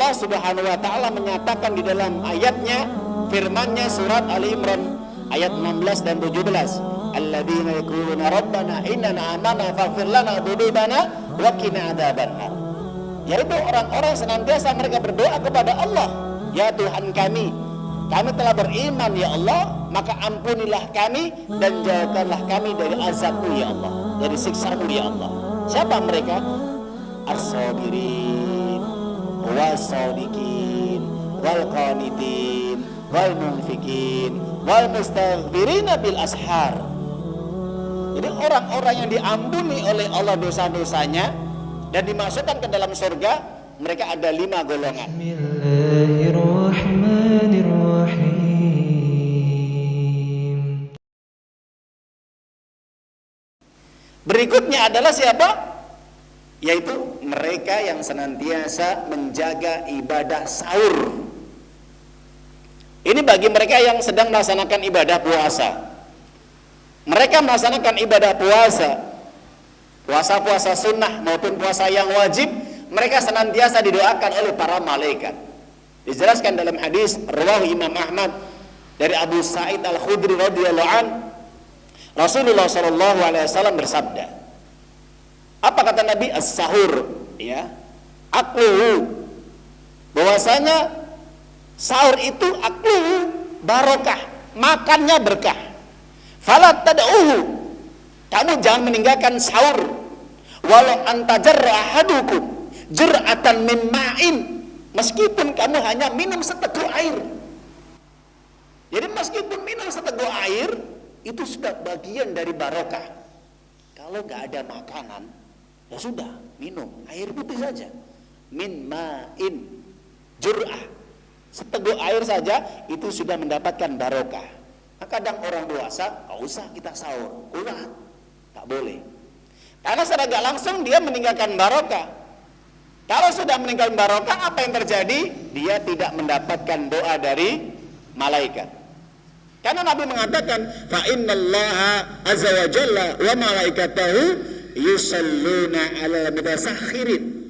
Allah Subhanahu wa taala menyatakan di dalam ayatnya, firman-Nya surat Ali Imran ayat 16 dan 17. Alladzina yaquluna rabbana innana amana faghfir lana dzunubana wa qina adzabannar. Yaitu orang-orang senantiasa mereka berdoa kepada Allah, ya Tuhan kami telah beriman ya Allah, maka ampunilah kami dan jauhkanlah kami dari azab-Mu ya Allah, dari siksa-Mu ya Allah. Siapa mereka? As-sabirin was-sadiqin wal qanitin wal munfiqin wal mustaghfirina bil ashar. Jadi orang-orang yang diampuni oleh Allah dosa-dosanya dan dimasukkan ke dalam surga, mereka ada 5 golongan. Bismillahirrahmanirrahim. Berikutnya adalah siapa? Yaitu mereka yang senantiasa menjaga ibadah sahur. Ini bagi mereka yang sedang melaksanakan ibadah puasa. Mereka melaksanakan ibadah puasa sunnah maupun puasa yang wajib, mereka senantiasa didoakan oleh para malaikat. Dijelaskan dalam hadis riwayat Imam Ahmad dari Abu Sa'id Al-Khudri radhiyallahu an, Rasulullah sallallahu alaihi wasallam bersabda, apa kata Nabi? As-sahur, ya, akluhu, bahwasanya sahur itu akluhu barokah, makannya berkah. Fala tad'uhu, kamu jangan meninggalkan sahur, walau antajarra ahadukum jur'atan min ma'in, meskipun kamu hanya minum seteguk air. Jadi meskipun minum seteguk air itu sudah bagian dari barokah. Kalau nggak ada makanan, ya sudah, minum air putih saja. Min ma'in, jur'ah, seteguk air saja itu sudah mendapatkan barokah. Kadang orang puasa, gak usah kita sahur, kuat, tak boleh. Karena secara gak langsung dia meninggalkan barokah. Kalau sudah meninggalkan barokah, apa yang terjadi? Dia tidak mendapatkan doa dari malaikat. Karena Nabi mengatakan, fa innallaha azza wa jalla wa malaikatahu yusalluna 'alal mutasakhirin.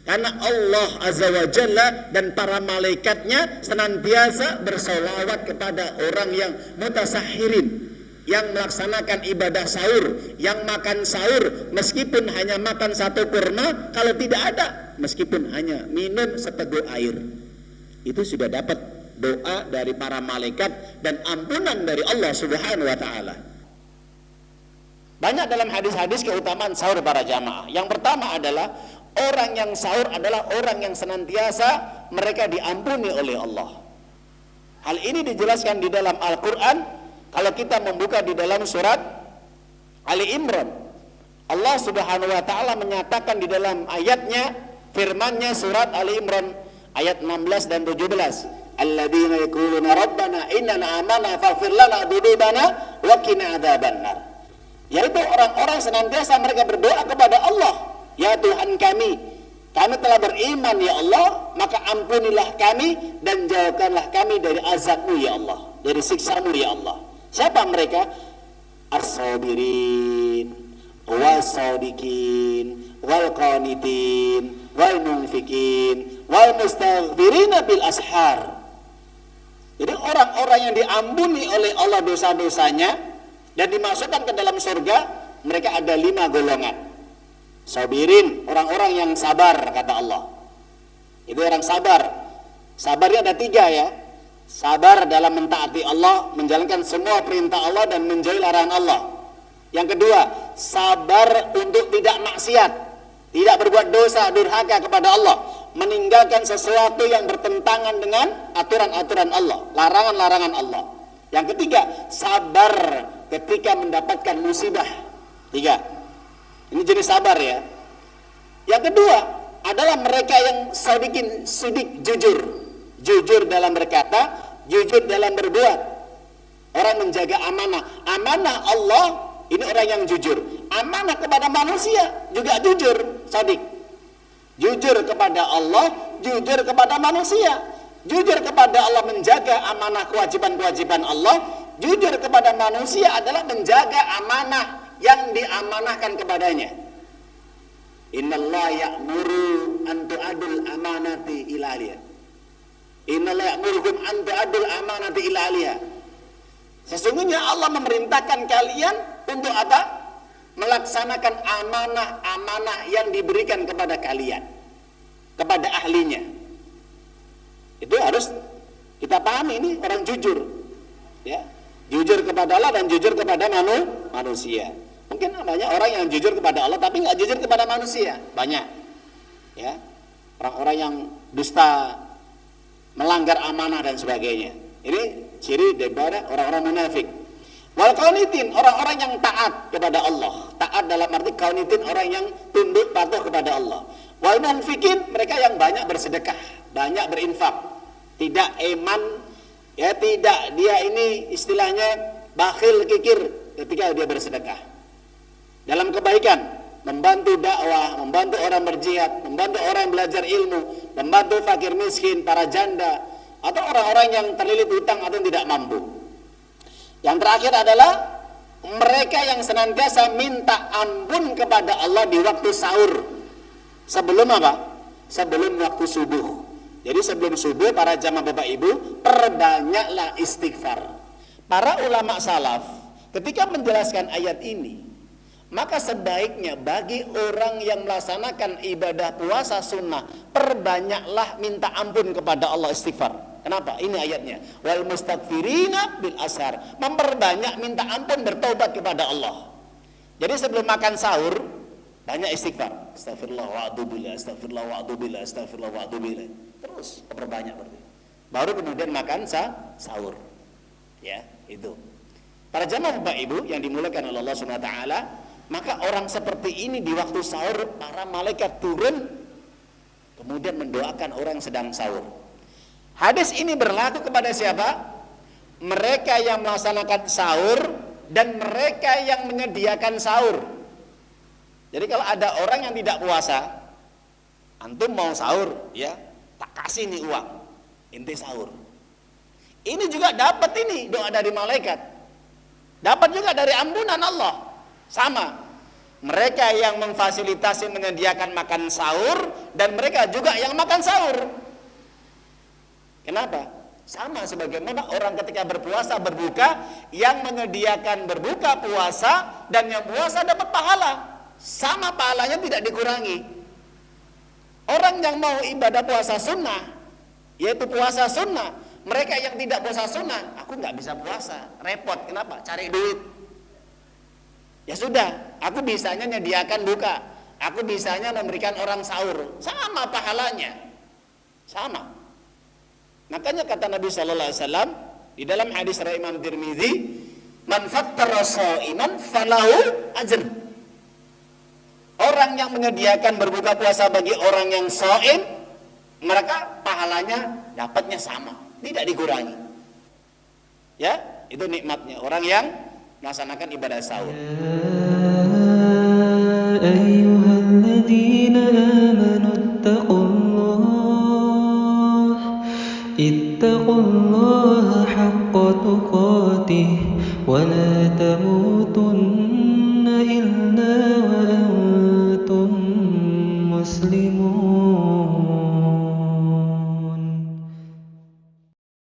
Karena Allah azza wa jalla dan para malaikatnya senantiasa bersolawat kepada orang yang mutasakhirin, yang melaksanakan ibadah sahur, yang makan sahur meskipun hanya makan 1 kurma, kalau tidak ada meskipun hanya minum seteguk air, itu sudah dapat doa dari para malaikat dan ampunan dari Allah Subhanahu wa taala. Banyak dalam hadis-hadis keutamaan sahur para jamaah. Yang pertama adalah orang yang sahur adalah orang yang senantiasa mereka diampuni oleh Allah. Hal ini dijelaskan di dalam Al-Quran. Kalau kita membuka di dalam surat Ali Imran, Allah Subhanahu wa taala menyatakan di dalam ayatnya, firman-Nya surat Ali Imran ayat 16 dan 17. Alladzina yaquluna rabbana innana amana faghfir lana dzunubana wa qina adzabannar. Yaitu orang-orang senantiasa mereka berdoa kepada Allah, ya Tuhan kami telah beriman ya Allah, maka ampunilah kami dan jauhkanlah kami dari azab-Mu ya Allah, dari siksa-Mu ya Allah. Siapa mereka? As-sabirin was-sadiqin wal qanitin wal munfiqin wal mustaghfirina bil ashar. Jadi orang-orang yang diampuni oleh Allah dosa-dosanya dan dimasukkan ke dalam surga, mereka ada 5 golongan. Sabirin, orang-orang yang sabar, kata Allah. Itu orang sabar. Sabarnya ada 3 ya. Sabar dalam mentaati Allah, menjalankan semua perintah Allah dan menjauhi larangan Allah. Yang kedua, sabar untuk tidak maksiat, tidak berbuat dosa durhaka kepada Allah, meninggalkan sesuatu yang bertentangan dengan aturan-aturan Allah, larangan-larangan Allah. Yang ketiga, sabar ketika mendapatkan musibah. 3. Ini jenis sabar ya. Yang kedua adalah mereka yang sidik, jujur dalam berkata, jujur dalam berbuat. Orang menjaga amanah. Amanah Allah, ini orang yang jujur. Amanah kepada manusia juga jujur, sidik. Jujur kepada Allah, jujur kepada manusia. Jujur kepada Allah menjaga amanah kewajiban-kewajiban Allah. Jujur kepada manusia adalah menjaga amanah yang diamanahkan kepadanya. Innallaha ya'muru an tu'adul amanati ila ila ahliha. Innallaha ya'murukum an tu'addul amanati ila ahliha. Sesungguhnya Allah memerintahkan kalian untuk apa? Melaksanakan amanah-amanah yang diberikan kepada kalian, kepada ahlinya. Itu harus kita pahami, ini orang jujur, ya, jujur kepada Allah dan jujur kepada manusia. Mungkin banyak orang yang jujur kepada Allah tapi nggak jujur kepada manusia, banyak, ya, orang-orang yang dusta, melanggar amanah dan sebagainya. Ini ciri daripada orang-orang munafik. Wal qanitin, orang-orang yang taat kepada Allah. Taat dalam arti qanitin, orang yang tunduk patuh kepada Allah. Wal munfikin, mereka yang banyak bersedekah, banyak berinfak. Tidak eman, ya, tidak dia ini istilahnya bakhil kikir ketika dia bersedekah. Dalam kebaikan, membantu dakwah, membantu orang berjihad, membantu orang yang belajar ilmu, membantu fakir miskin, para janda, atau orang-orang yang terlilit hutang atau tidak mampu. Yang terakhir adalah mereka yang senantiasa minta ampun kepada Allah di waktu sahur. Sebelum apa? Sebelum waktu subuh. Jadi sebelum subuh, para jamaah Bapak Ibu, perbanyaklah istighfar. Para ulama salaf ketika menjelaskan ayat ini, maka sebaiknya bagi orang yang melaksanakan ibadah puasa sunnah, perbanyaklah minta ampun kepada Allah, istighfar. Kenapa? Ini ayatnya. Wal mustaghfirina bil ashar. Memperbanyak minta ampun, bertobat kepada Allah. Jadi sebelum makan sahur banyak istighfar. Astagfirullah wa atubillah, astagfirullah wa atubillah, astagfirullah wa atubillah. Terus perbanyak berarti. Baru kemudian makan sahur. Ya, itu. Para jamaah Bapak Ibu yang dimuliakan oleh Allah Subhanahu wa taala, maka orang seperti ini di waktu sahur para malaikat turun kemudian mendoakan orang sedang sahur. Hadis ini berlaku kepada siapa? Mereka yang melaksanakan sahur dan mereka yang menyediakan sahur. Jadi kalau ada orang yang tidak puasa, antum mau sahur, ya, tak kasih nih uang, inti sahur. Ini juga dapat ini doa dari malaikat. Dapat juga dari ampunan Allah. Sama. Mereka yang memfasilitasi menyediakan makan sahur dan mereka juga yang makan sahur. Kenapa? Sama sebagaimana orang ketika berpuasa berbuka, yang menyediakan berbuka puasa dan yang puasa dapat pahala. Sama pahalanya, tidak dikurangi. Orang yang mau ibadah puasa sunnah, yaitu puasa sunnah, mereka yang tidak puasa sunnah, aku nggak bisa puasa, repot. Kenapa? Cari duit. Ya sudah, aku bisanya menyediakan buka, aku bisanya memberikan orang sahur, sama pahalanya, sama. Makanya kata Nabi Sallallahu Alaihi Wasallam di dalam hadis riwayat Imam Tirmidzi, man fattara sha'iman falahu ajr. Orang yang menyediakan berbuka puasa bagi orang yang shaim, mereka pahalanya dapatnya sama, tidak dikurangi. Ya, itu nikmatnya orang yang melaksanakan ibadah sahur. Ayyuhalladzina amanu ittaqullaha haqqa tuqatih wa la tamutunna